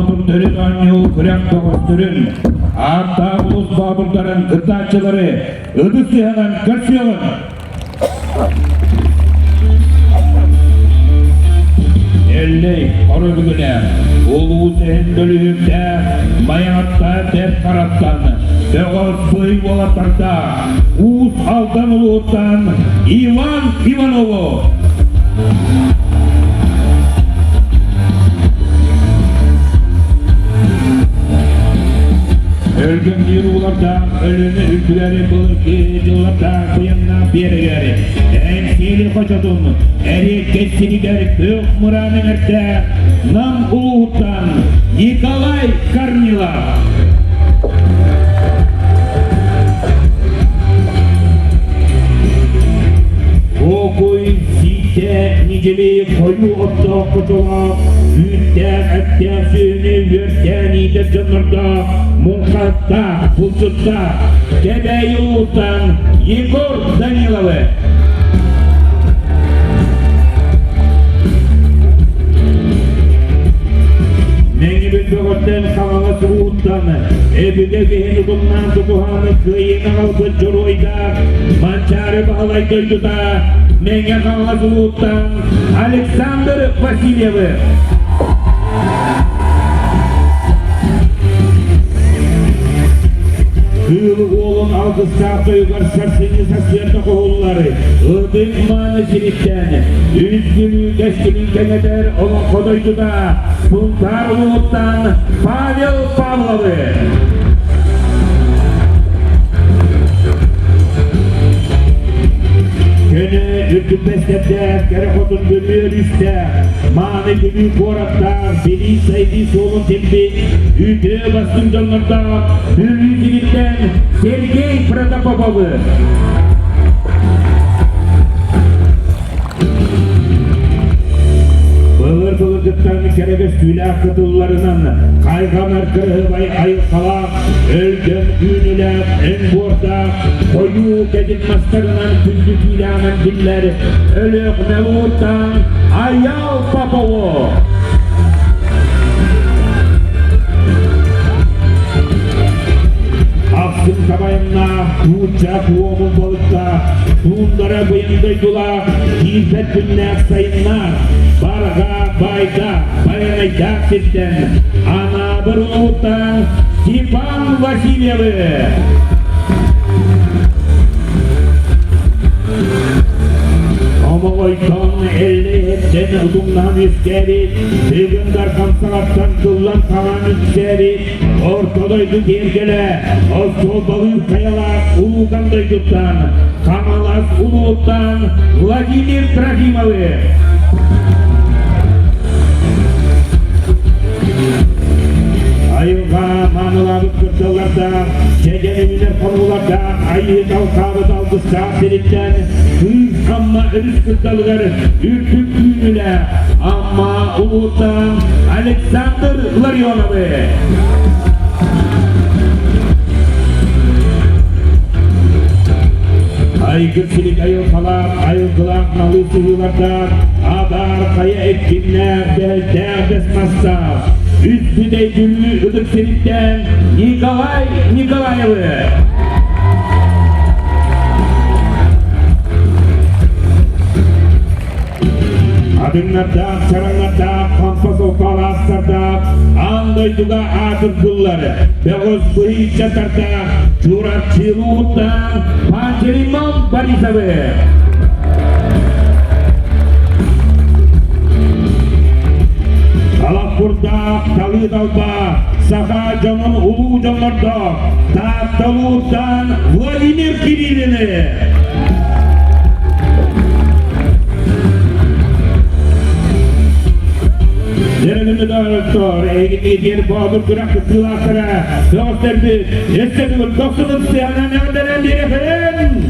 Babur Anyo Kurak Babastırın Arta Ulus Baburların gıdaççıları Idısiyadan kaçıyorlar. Elley korugüne Ulus endölüğümde Mayatta dep karattan Beğoz bıy volatarda Uğuz aldan uluğuttan İvan İvanovu Ölgün bir uğurda ölümü ülküleri bulur ki yıllarda kıyımdan bir yeri Emsili koçadun eri geçsini gerip büyük muranın erte Nam uluğuttan Nikolay Karnila Okuy site niceli koyu otta kutula Yütten etten suyunu yörtten iyidir canlarda Munkatta, Pulsutta, Gebeyi Uğut'tan Yegor Danilov'u Meni Bülbөгötten Kavavası Uğut'tan Ebüdeki Henudum'dan Tutuhanı kıyına kalkı Coroy'da Mançarı bağlay döydüda Menge Kavavası Uğut'tan Aleksandr Vasilyev'u Kıyılı oğlun algısta kıyıgar sarsını sasyarda oğulları Iğdık manı şiritten Üzgünü geçkinin keneder olan kodoydu da Puntar Uğut'tan Pavel Pavlov'u Köne ürküp beslette, kerekotun bölüyor üstte Mani gülü korakta, beni saydı solun tembi Üdre bastım canlarda, bölü zilitten Sergey Protopopov Bağır kılıcıktan kerebes tüyle akıdıllarından Kayganar kırıvay ayıkala Ölgün günüler en borda Koyu kedin mastarından küldük ilamen diller Ölük mevuttan Ayav Popovu Aksın kabayınla, Tuğçak uğumun balıkta, Tuğundara bıyındaydılar, İzzet günler sayınlar, Barga bayda, bayanayda sitten, Ana bir uğuttan, Stepan Vasilyev'u. Ama oytan elle hepten udumdan üskeri, Tügündar kamsalattan kıllan kalan üskeri, Ortadaydı gergele, Azkol balığı kayalar, Uluğandaydıktan, Kamalas Uluğut'tan, Vladimir Trafimov'u. Ayılga manıladık kırtılarda, Çegenimler konularda, Ayı dalkabı dalgısta seritten, Hız amma ölüs kırtalıgar, Ürkük düğünüle, Amma Uluğut'tan, Aleksandr Larionov'u. Aygırsılık ayılkalar, ayılgılar nalı suyularda, Adar kaya etkinler, Belder desmazsa, Üstüde güllü ıdık seritten, Nikolay Nikolayev'u. Adımlarda, çaranlarda, kampas okala astarda, Andayduga adır kılları, Beğoz bıhı çatarda, Curat Çığlığut'tan, Pançerimon Barisav'ı. Alapurda, Talidal'da, Saha Can'ın ulu canlarda, Tahtaluğut'tan, Vladimir Kirillini. Yerelimi dağıttır, eğitir Babur Kurak kılaklara, Dostlardı, Essedir, dostunuz siyanen yerden efendim.